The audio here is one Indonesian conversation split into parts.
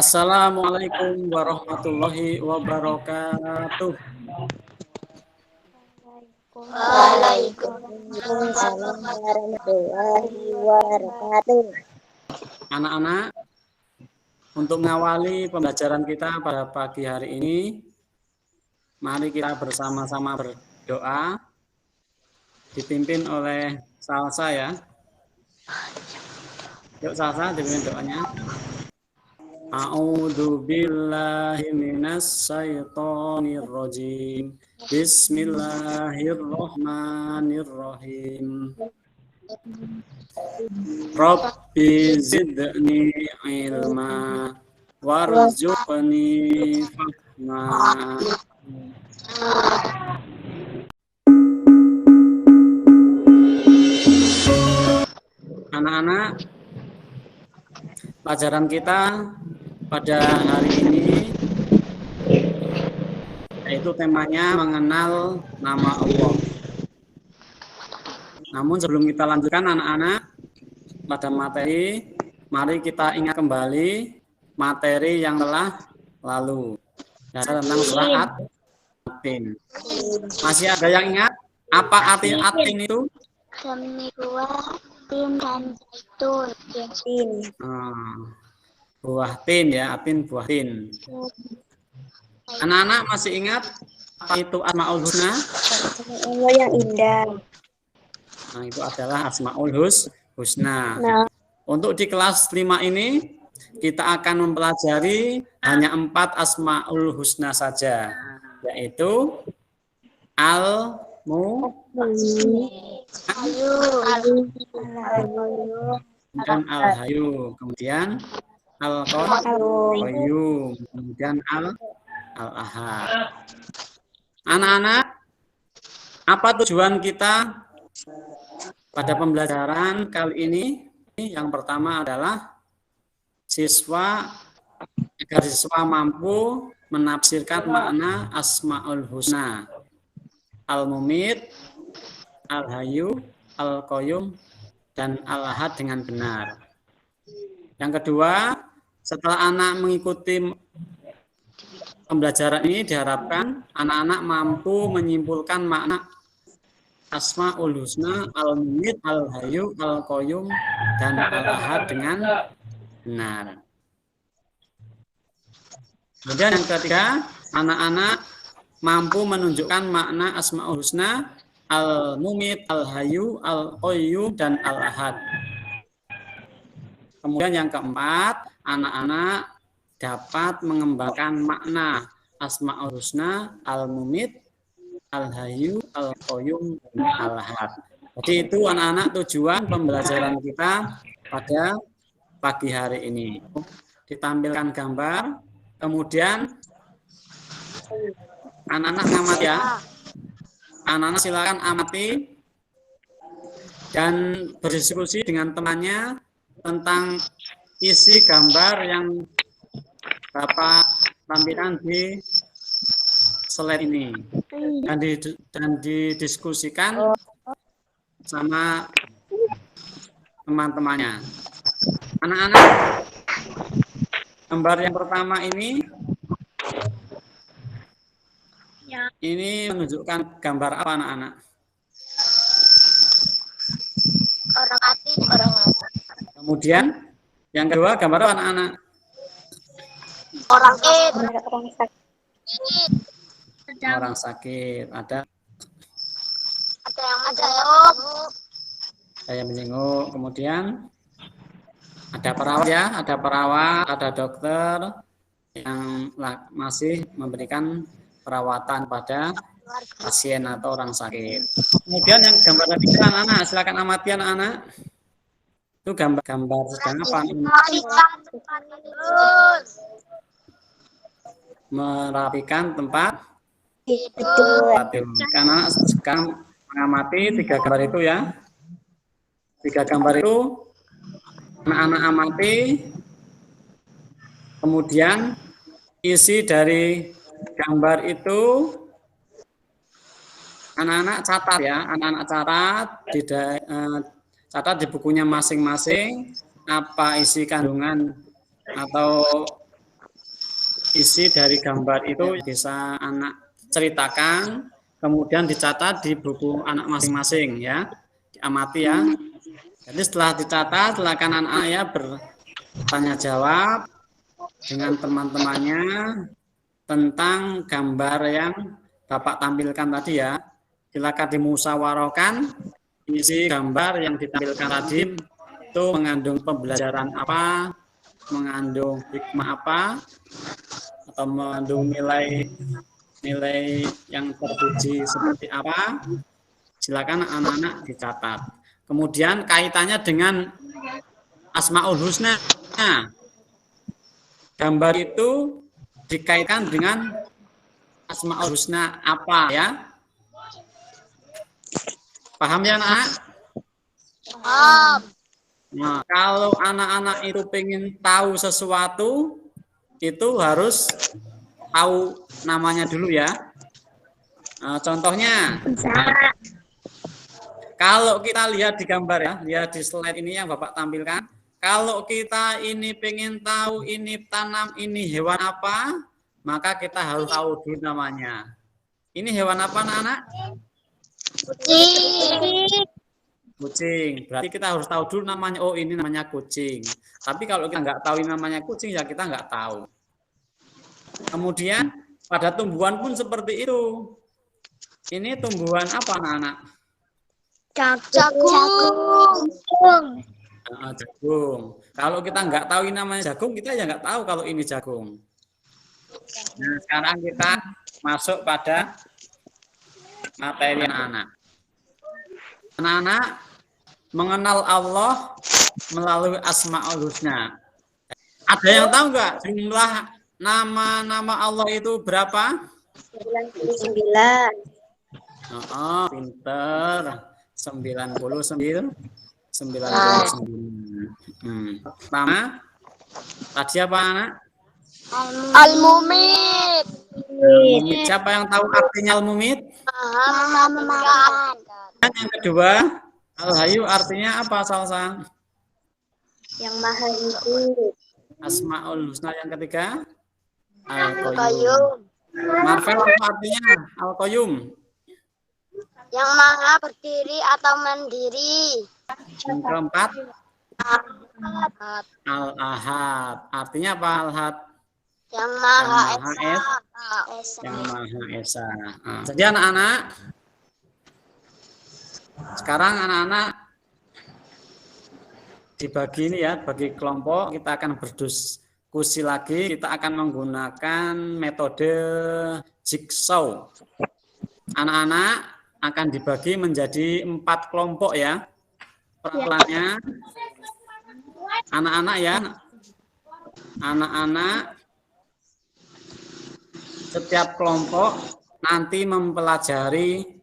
Assalamualaikum warahmatullahi wabarakatuh. Waalaikumsalam warahmatullahi wabarakatuh. Anak-anak, untuk mengawali pembelajaran kita pada pagi hari ini, mari kita bersama-sama berdoa, dipimpin oleh Salsa ya. Yuk Salsa, dipimpin doanya. A'udzu billahi minas syaitonir rajim. Bismillahirrahmanirrahim. Rabbi zidni ilma warzuqni fahma. Anak-anak, pelajaran kita pada hari ini yaitu temanya mengenal nama Allah. Namun sebelum kita lanjutkan anak-anak pada materi, mari kita ingat kembali materi yang telah lalu. Tentang surah Atin. Masih ada yang ingat apa Atin itu? Tin dan zaitun. Buah tin ya, Atin buah tin. Anak-anak masih ingat apa itu Asmaul Husna? Allah yang indah. Nah, itu adalah Asmaul Husna. Untuk di kelas 5 ini kita akan mempelajari hanya 4 Asmaul Husna saja, yaitu dan Al-Hayyu, kemudian Al-Qayyum, kemudian Al-Ahad. Anak-anak, apa tujuan kita pada pembelajaran kali ini? Yang pertama adalah agar siswa mampu menafsirkan makna Asmaul Husna, Al-Mumit, Al-Hayyu, Al-Qayyum, dan Al-Ahad dengan benar. Yang kedua, setelah anak mengikuti pembelajaran ini, diharapkan anak-anak mampu menyimpulkan makna Asmaul Husna, Al-Mumit, Al-Hayyu, Al-Qayyum, dan Al-Ahad dengan benar. Kemudian yang ketiga, anak-anak mampu menunjukkan makna Asmaul Husna, Al-Mumit, Al-Hayyu, Al-Qayyum, dan Al-Ahad. Kemudian yang keempat, anak-anak dapat mengembangkan makna Asmaul Husna, Al-Mumit, Al-Hayyu, Al-Qayyum, dan Al-Ahad. Jadi itu anak-anak tujuan pembelajaran kita pada pagi hari ini. Ditampilkan gambar, kemudian anak-anak amati ya. Anak-anak silakan amati dan berdiskusi dengan temannya tentang isi gambar yang Bapak tampilkan di slide ini dan didiskusikan sama teman-temannya. Anak-anak, gambar yang pertama ini menunjukkan gambar apa anak-anak? Orang mati, orang mati. Kemudian yang kedua gambar apa anak-anak? Orang sakit. Orang sakit. Ada yang menjenguk. Kemudian ada perawat ya, ada dokter yang masih memberikan perawatan pada pasien atau orang sakit. Kemudian yang gambar ketiga anak-anak, silakan amati anak-anak. Itu gambar sedang apa? Merapikan tempat tidur. Karena sekarang mengamati 3 gambar itu ya. 3 gambar itu anak-anak amati, kemudian isi dari gambar itu anak-anak catat ya, anak-anak catat di bukunya masing-masing apa isi kandungan atau isi dari gambar itu bisa anak ceritakan, kemudian dicatat di buku anak masing-masing ya, diamati ya. Jadi setelah dicatat, silakan anak-anak ya bertanya jawab dengan teman-temannya tentang gambar yang Bapak tampilkan tadi ya. Silakan dimusyawarahkan isi gambar yang ditampilkan tadi itu mengandung pembelajaran apa, mengandung hikmah apa, atau mengandung nilai yang terpuji seperti apa. Silakan anak-anak dicatat. Kemudian kaitannya dengan Asmaul Husna. Gambar itu dikaitkan dengan Asmaul Husna apa ya? Paham ya anak? Paham. Nah, kalau anak-anak itu pengen tahu sesuatu, itu harus tahu namanya dulu ya. Nah, contohnya, kalau kita lihat di gambar ya, lihat di slide ini yang Bapak tampilkan. Kalau kita ini pengen tahu ini tanam, ini hewan apa, maka kita harus tahu dulu namanya. Ini hewan apa anak-anak? Kucing. Kucing. Berarti kita harus tahu dulu namanya. Oh, ini namanya kucing. Tapi kalau kita nggak tahu namanya kucing, ya kita nggak tahu. Kemudian pada tumbuhan pun seperti itu. Ini tumbuhan apa anak-anak? Jagung. Jagung. Kalau kita nggak tahu ini namanya jagung, kita ya nggak tahu kalau ini jagung. Nah, sekarang kita masuk pada materi anak-anak. Anak-anak mengenal Allah melalui Asmaul Husna. Ada yang tahu nggak jumlah nama-nama Allah itu berapa? 99. Oh, pinter. 99. Pertama, tadi apa anak? Al-Mumit. Al-Mumit. Siapa yang tahu artinya Al-Mumit? Maha memakan. Dan yang kedua, Al-Hayyu artinya apa, Salsa? Yang maha hidup. Asmaul Husna yang ketiga? Al-Qayyum. Al-Qayyum. Marvel apa artinya? Al-Qayyum. Yang maha berdiri atau mandiri. Yang keempat? Ahad. Al-Ahad. Artinya apa Al-Ahad? Yang maha Esa. Yang Maha Esa. Nah, jadi anak-anak, sekarang anak-anak dibagi ini ya, bagi kelompok kita akan berdiskusi lagi. Kita akan menggunakan metode jigsaw. Anak-anak akan dibagi menjadi 4 kelompok ya. Perlahannya anak-anak ya. Anak-anak setiap kelompok nanti mempelajari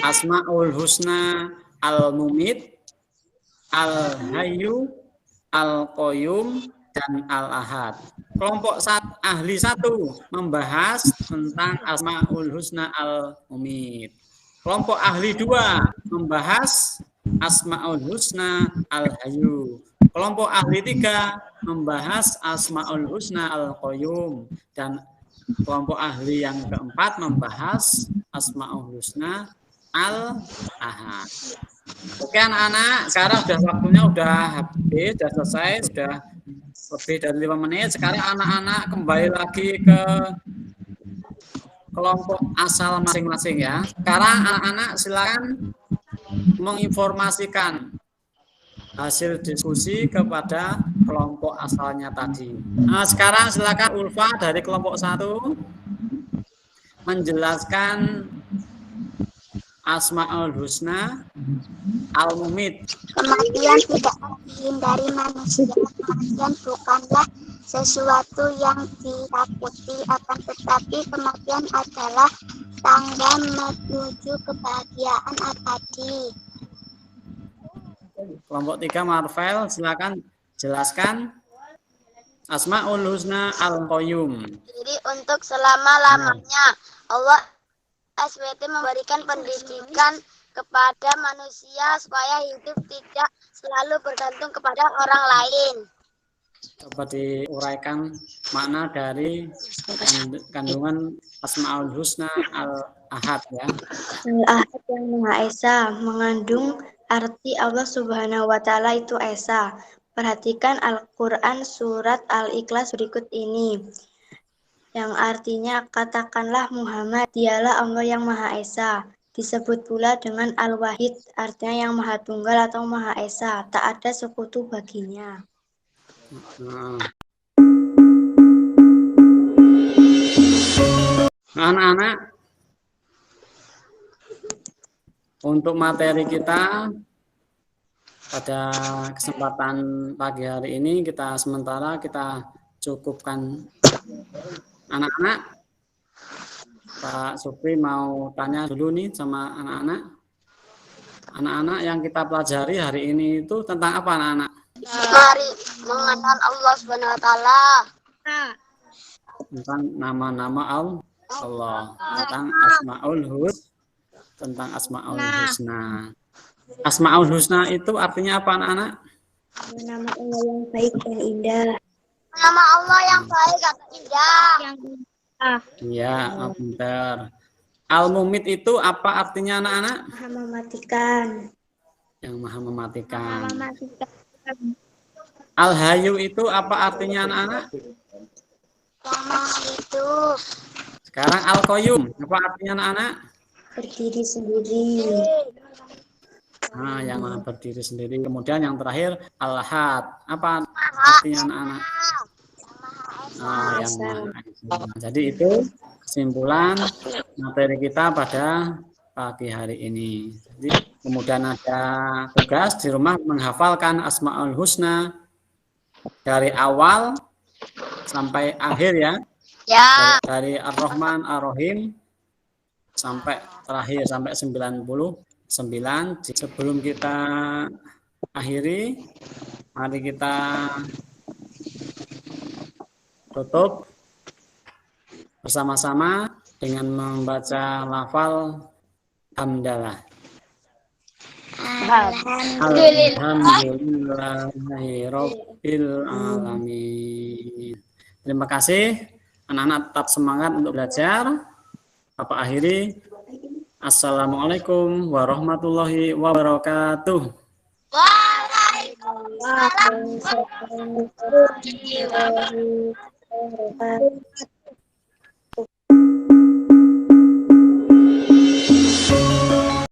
Asmaul Husna Al-Mumit, Al-Hayyu, Al-Qayyum, dan Al-Ahad. Kelompok ahli 1 membahas tentang Asmaul Husna Al-Mumit. Kelompok ahli 2 membahas Asmaul Husna Al-Hayyu. Kelompok ahli 3 membahas Asmaul Husna Al-Qayyum. Dan kelompok ahli yang keempat membahas Asmaul Husna Al-Ahad. Oke anak-anak, sekarang sudah waktunya sudah habis, sudah selesai, sudah lebih dari 5 menit. Sekarang anak-anak kembali lagi ke kelompok asal masing-masing ya. Sekarang anak-anak silakan menginformasikan hasil diskusi kepada kelompok asalnya tadi. Nah, sekarang silakan Ulfa dari kelompok 1 menjelaskan Asmaul Husna Al-Mumit. Kematian tidak dihindari manusia. Kematian bukanlah sesuatu yang ditakuti, akan tetapi kematian adalah tangga menuju kebahagiaan abadi. Kelompok 3 Marvel, silakan jelaskan Asmaul Husna Al-Qayyum. Jadi untuk selama-lamanya Allah SWT memberikan pendidikan kepada manusia supaya hidup tidak selalu bergantung kepada orang lain. Coba diuraikan makna dari kandungan Asmaul Husna Al-Ahad ya. Al-Ahad yang Maha Esa mengandung arti Allah Subhanahu wa Ta'ala itu Esa. Perhatikan Al-Quran surat Al-Ikhlas berikut ini. Yang artinya, katakanlah Muhammad, dialah Allah yang Maha Esa. Disebut pula dengan Al-Wahid, artinya yang Maha Tunggal atau Maha Esa. Tak ada sekutu baginya. Anak-anak, untuk materi kita pada kesempatan pagi hari ini sementara kita cukupkan. Anak-anak, Pak Supri mau tanya dulu nih sama anak-anak. Anak-anak, yang kita pelajari hari ini itu tentang apa anak-anak? Mari mengenal Allah Subhanahu wa Ta'ala. Tentang nama-nama Allah, tentang Asmaul Husna. Asmaul Husna itu artinya apa anak-anak? Nama Allah yang baik dan indah. Nama Allah yang baik dan indah. Iya, benar. Al-Mumit itu apa artinya anak-anak? Maha mematikan. Yang maha mematikan. Al-Hayyu itu apa artinya anak-anak? Yang maha hidup. Sekarang Al-Qayyum apa artinya anak-anak? Berdiri sendiri. Nah, yang maha berdiri sendiri. Kemudian yang terakhir Al-Ahad. Apa artinya anak-anak? Nah, yang maha esa. Jadi itu kesimpulan materi kita pada pagi hari ini. Jadi, kemudian ada tugas di rumah menghafalkan Asmaul Husna dari awal sampai akhir ya. Ya. Dari Ar-Rahman Ar-Rahim sampai terakhir sampai 99. Sebelum kita akhiri, mari kita tutup bersama-sama dengan membaca lafal hamdalah. Alhamdulillahirabbil alamin. Terima kasih anak-anak, tetap semangat untuk belajar. Bapak akhiri. Assalamualaikum warahmatullahi wabarakatuh. Waalaikumsalam warahmatullahi wabarakatuh.